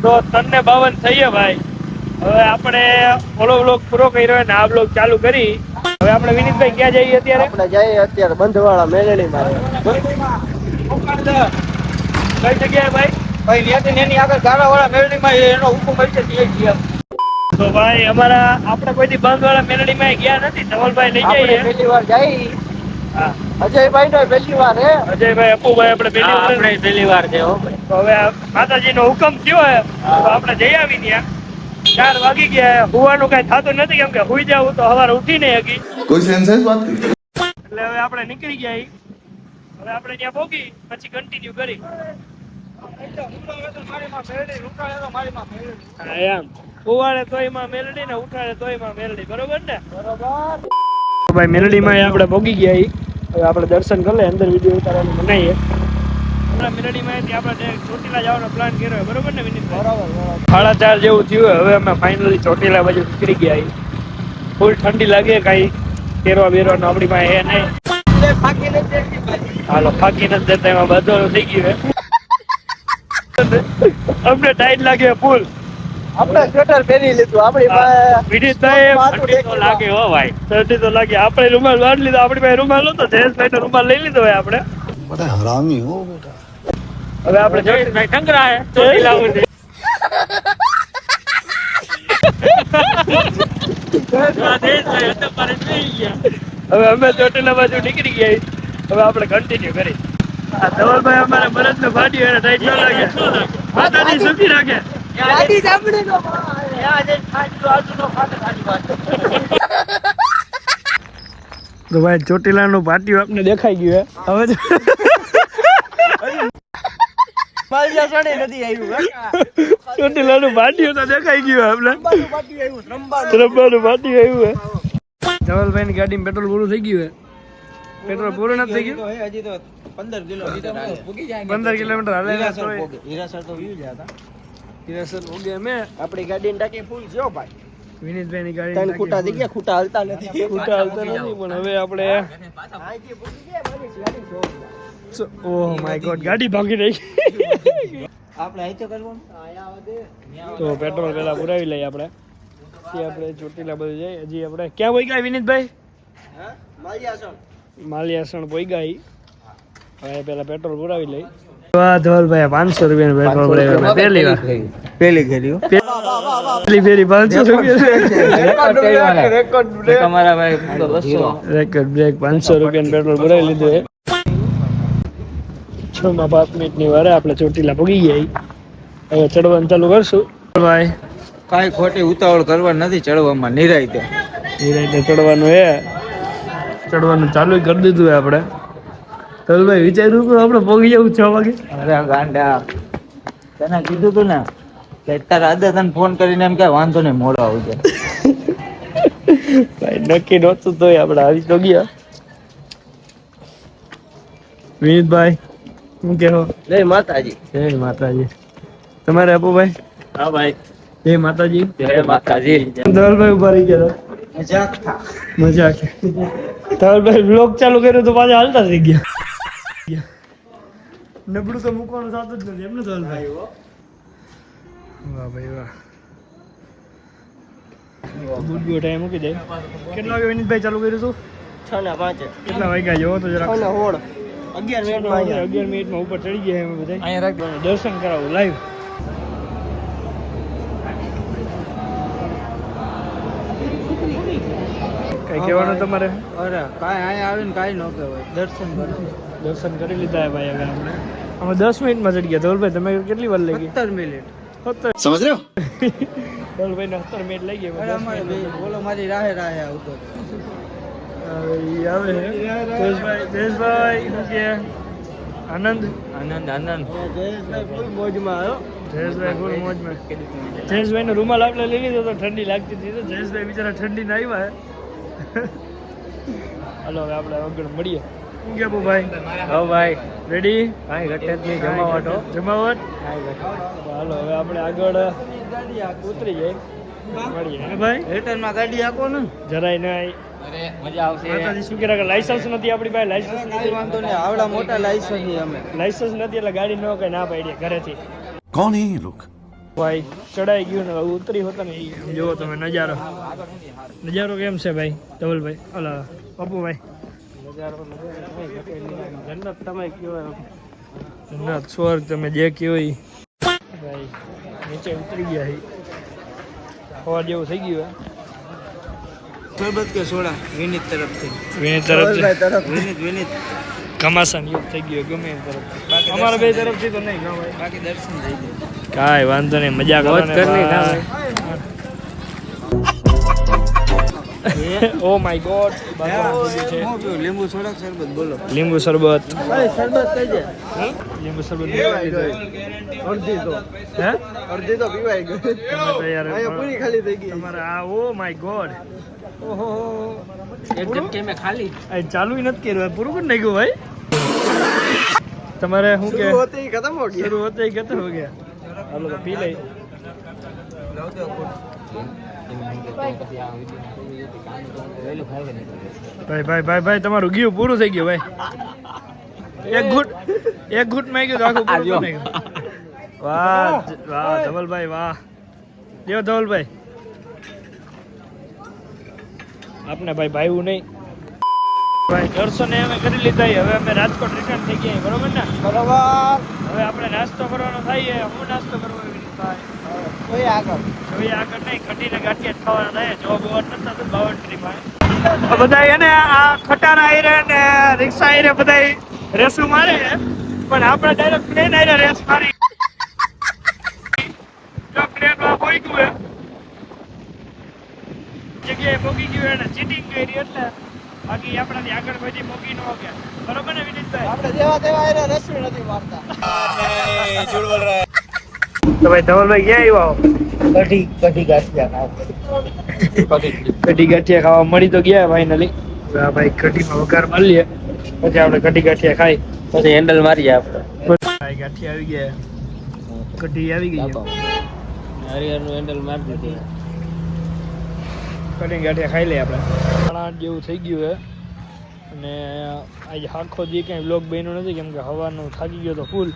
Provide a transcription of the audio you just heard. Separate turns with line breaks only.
તો 3:52 થઈએ ભાઈ. હવે આપણે ઓલો વ્લોગ પૂરો કર્યો ને આ વ્લોગ ચાલુ કરી. હવે આપણે વિનીતભાઈ ક્યાં જઈએ અત્યારે?
આપણે જઈએ અત્યારે બંધવાળા મેલડી માં.
કઈ જગ્યાએ ભાઈ?
ભાઈ ત્યાંથી એની આગળ ગાળાવાળા મેલડી માં એનો હુકમ હશે ત્યાં જઈએ.
તો ભાઈ અમારા આપણે કોઈથી બંધવાળા મેલડી માં ગયા નથી. ધવલભાઈ લઈ
આપણે
જઈએ.
પહેલી વાર જઈ.
હા
અજયભાઈ નો પહેલી વાર હે.
અજયભાઈ અપુભાઈ આપણે
પહેલી વાર છે હો.
તો હવે માતાજીનો હુકમ થયો હે તો આપણે જઈ આવી ત્યાં. 4 વાગી ગયા. હુવાનું કઈ થતું નથી કેમ કે હુઈ જાવ તો સવારે ઉઠી નહીં હકી.
કોઈ સેન્સ વાત કરી
એટલે હવે આપણે નીકળી ગયા. હવે આપણે ત્યાં પહોંચી પછી કન્ટિન્યુ કરી. હા એમ હુવાડે તોય માં મેલડી ને ઉઠાડે તોય માં મેલડી. બરોબર ને?
બરોબર.
ભાઈ મેલડી માં આપણે પહોંચી ગયા. હવે આપણે દર્શન કરી લે. અંદર વિડીયો ઉતારવાનું બનાવીએ. મેલડી માં આપણે ચોટીલા જવાનો પ્લાન કર્યો. બરોબર ને વિનીતભાઈ?
બરોબર.
4:30 જેવું થયું. હવે અમે ફાઇનલી ચોટીલા બાજુ નીકળી ગયા. ફૂલ ઠંડી લાગે. કઈ પહેરવા બેરવાનું આપણી પાસે એ નહીં. હાલો ફાકી નથી દેતા. એમાં બધું થઈ ગયું. અમને ટાઈટ લાગે ફૂલ.
આપણે સ્વેટર પહેરી લીધું. આપણી પાસે
વિનીતભાઈ ઠંડી તો લાગે હો ભાઈ. ઠંડી તો લાગે. આપણે રૂમાલ વાળ લીધો. આપણી પાસે રૂમાલ નતો. જયેશભાઈ રૂમાલ લઈ લીધો હોય આપણે.
બડા હરામી હો બેટા.
હવે આપણે જયેશભાઈ ટંગરા હે ચોટીલા સુધી. હવે અમે ચોટીલા બાજુ નીકળી ગયા. હવે આપણે કન્ટિન્યુ કરી. ધવલભાઈ અમારે બરદ ને ફાટી એને ટાઈટ ન લાગે. માતાજી સુખી રાખે.
ગાડી સાંભળી લો. ત્યાં જઈને ફાટલું આજુનો ફાટે ખાલી વાત.
તો ભાઈ ચોટીલા નું પાટિયું આપને દેખાઈ ગયું હે. હવે
માલિયા સણે નથી આવ્યું.
ચોટીલા નું પાટિયું તો દેખાઈ ગયું આપને.
રંબાનું પાટિયું આવ્યું.
રંબાનું પાટિયું આવ્યું હે. ધવલભાઈ ની ગાડીમાં પેટ્રોલ પૂરું થઈ ગયું હે. પેટ્રોલ પૂરું નથી થઈ ગયું.
હજી તો 15 કિલોમીટર
15 કિલોમીટર હાલે.
હીરાસર તો વ્યૂ જ હતા.
હીરાસર ઓગે અમે
આપણી ગાડીની ટાંકી ફૂલ છે હો ભાઈ.
વિનીતભાઈ ની ગાડી
ત્રણ ખૂટા થઈ ગયા. ખૂટા હાલતા નથી.
ખૂટા હાલતા નથી પણ હવે આપણે
અહીંથી પૂછી ગયા મારી ગાડી જો.
ઓહ માય ગોડ ગાડી ભાગી રહી.
આપણે અહીં તો કરવાનું. આયા વધે.
તો પેટ્રોલ પેલા પુરાવી લઈએ આપણે. પછી આપણે ચોટીલા બધું જઈએ. હજી આપણે ક્યાં પોઈ ગયા વિનીતભાઈ?
હા માલિયાસણ.
માલિયાસણ પોઈ ગયા. હવે પેલા પેટ્રોલ પુરાવી લઈ. વાહ ધવલભાઈ 500 રૂપિયાનું પેટ્રોલ પુરાવ્યું પહેલી વાર.
પેલી ગેલી
પહેલી ફેરી 500 રૂપિયા.
રેકોર્ડ બ્રેક તમારા ભાઈ 200
રેકોર્ડ બ્રેક 500 રૂપિયાનું પેટ્રોલ પુરાવી લીધું છે. 6:05 મિનિટની વારે આપણે ચોટીલા પગી ગયા. હવે ચડવાનું ચાલુ કરશું. ભાઈ
કાઈ ખોટી ઉતાવળ કરવાની નથી. ચડવામાં નિરાયતે
ચડવાનું હે. ચડવાનું ચાલુ કરી દીધું હે આપણે. ધવલભાઈ વિચાર્યું કે આપણે પગી જવું 6 વાગે.
અરે ગાંડા તને કીધું તું ને કે તારા આદા તને ફોન કરીને એમ કે વાંધો નહીં મોડો આવજે.
ભાઈ નક્કી નહોતું તોય આપણે આવી તો ગયા. વિનીતભાઈ શું કહો?
જય માતાજી.
જય માતાજી. તમારે અપુભાઈ?
હા ભાઈ
જય માતાજી.
જય માતાજી.
ધવલભાઈ ઉભા રહી ગયા.
મજાક થા.
મજાક. ધવલભાઈ બ્લોગ ચાલુ કર્યો તો પાછા હાલતા થઈ ગયા. નબળું તો મૂકવાનું થતું જ નથી એમને ધવલભાઈ. વાહ ભાઈ વાહ. ગુડ ટાઈમ મૂકી દે. કેટલા વાગે વિનીતભાઈ ચાલુ કર્યું હતું?
6:05.
કેટલા વાગ્યા જોવો તો જરા.
6:16. 11
મિનિટમાં ઉપર ચડી ગયા અમે બધા. અહીંયા રાખ દર્શન કરાવું લાઈવ. કઈ કહેવાનું તમારે?
અરે કાઈ અહીંયા આવીને કાઈ ન કહેવાય.
દર્શન કરી લીધા હે ભાઈ. હવે આપણે અમે 10 મિનિટમાં ચડી ગયા. ધવલભાઈ તમે કેટલી વાર લઈ ગઈ?
17 મિનિટ.
સમજ રહ્યો?
ધવલભાઈ ને 17 મિનિટ લઈ ગયા.
અરે અમારે બોલો મારી રાહે આવતો.
આવે હે જયેશભાઈ શું કે? આનંદ
જયેશભાઈ ફૂલ મોજમાં આવ્યો.
જયેશભાઈ ફૂલ મોજમાં. જયેશભાઈ નો રૂમાલ આપણે લઈ લીધો તો ઠંડી લાગતી હતી. તો જયેશભાઈ બિચારા ઠંડી ના આવ્યા. હાલો હવે આપણે આગળ મળીએ. શું કે ભાઈ? હા ભાઈ રેડી? કાંઈ ઘટે જમાવટ. જમાવટ હાલો હવે આપણે આગળ ઉતરી જાય. મળીએ ભાઈ.
રિટર્નમાં ગાડી આપો ને
જરાય નહીં.
અરે મજા આવશે.
માતાજી શું કરે? લાયસન્સ નથી આપણી પાસે. લાયસન્સ
કાઈ વાંધો નહીં. આવડા મોટા લાયસન્સ છે અમે.
લાયસન્સ નથી એટલે ગાડી ન કઈ ના પાડી ઘરેથી.
कौन है ये लोग?
ભાઈ ચડાઈ ગયું ને હવે ઉતરી હોતા ને એ જુઓ તમે નજારો કેમ છે ભાઈ ધવલભાઈ ઓલા પપ્પુભાઈ જન્નત તમે કયો જન્નત સ્વર્ગ તમે જે કયો ઈ ભાઈ નીચે ઉતરી ગયા છે હવા જેવું થઈ ગયું
શરબત કે સોડા વિનીત તરફથી વિનીત
ઘમાસાન યુદ્ધ થઈ ગયો ગમે એમ તરફથી અમારા બે તરફથી તો નહીં ભાઈ
બાકી દર્શન થઈ ગયા
કાંઈ વાંધો નહીં મજા કરવાની ઓ માય ગોડ
લીંબુ સોડા શરબત બોલો
લીંબુ શરબત
શરબત કઈ છે
લીંબુ શરબત
અડધી તો પીવાઈ ગઈ પૂરી ખાલી થઈ ગઈ
તમારે આ ઓ માય ગોડ ઓહો
એક ઝટકે મેં ખાલી
આ ચાલુ નથી કર્યું પૂરું કરી નાખ્યું ભાઈ તમારે શું કે
હોતે ही खत्म हो गया
शुरू होते ही खत्म हो गया હાલો તો પી લઈ ભાઈ તમારું ગયું પૂરું થઈ ગયું ભાઈ એક ઘૂંટ માં ગયું તો આખું પૂરું થઈ ગયું વાહ ધવલભાઈ વાહ દેવ ધવલભાઈ આપને ભાઈ ભાઈવું નહીં ભાઈ દર્શન અમે કરી લીધા હવે અમે રાજકોટ રિટર્ન થઈ ગયા બરોબર ને
બરાબર
હવે આપણે નાસ્તો કરવાનો થાય હું નાસ્તો કરવો
કોઈ આગળ
નહીં ખટીને ગાંઠિયા ખાવાના થાય જોબ ઓર નતા તો 52 માં બધા એને આ ખટાના આયરે ને રિક્ષા આયરે બધા રેસ મારે પણ આપણે ડાયરેક્ટ પ્લેન આયરે રેસ મારી જો પ્લેન માં કોઈ ગયું જગ્યાએ પોગી ગયું એને ચીટિંગ કરી એટલે બાકી આપણાથી આગળ બધી પોગી ન ગયા બરોબર ને વિનીતભાઈ
આપણે જેવા તેવા આયરે રસવી નથી મારતા
તો ભાઈ ધવલભાઈ ક્યાં આવ્યા
કઢી ગાંઠિયા
કઢી ગાંઠિયા ખાવા મળી તો ગયા ફાઇનલી ભાઈ કઢીમાં વઘાર મારી લઈએ પછી આપણે કઢી ગાંઠિયા ખાઈ
પછી હેન્ડલ મારીએ આપણે
ભાઈ ગાંઠિયા આવી ગયા કઢી આવી ગઈ
હરિહરનું હેન્ડલ મારી દીધી
કઢી ગાંઠિયા ખાઈ લઈએ આપણે 8 જેવું થઈ ગયું છે અને આજે આખો દી કંઈ વ્લોગ બન્યો નથી કેમ કે હવાનું થાકી ગયો તો ફૂલ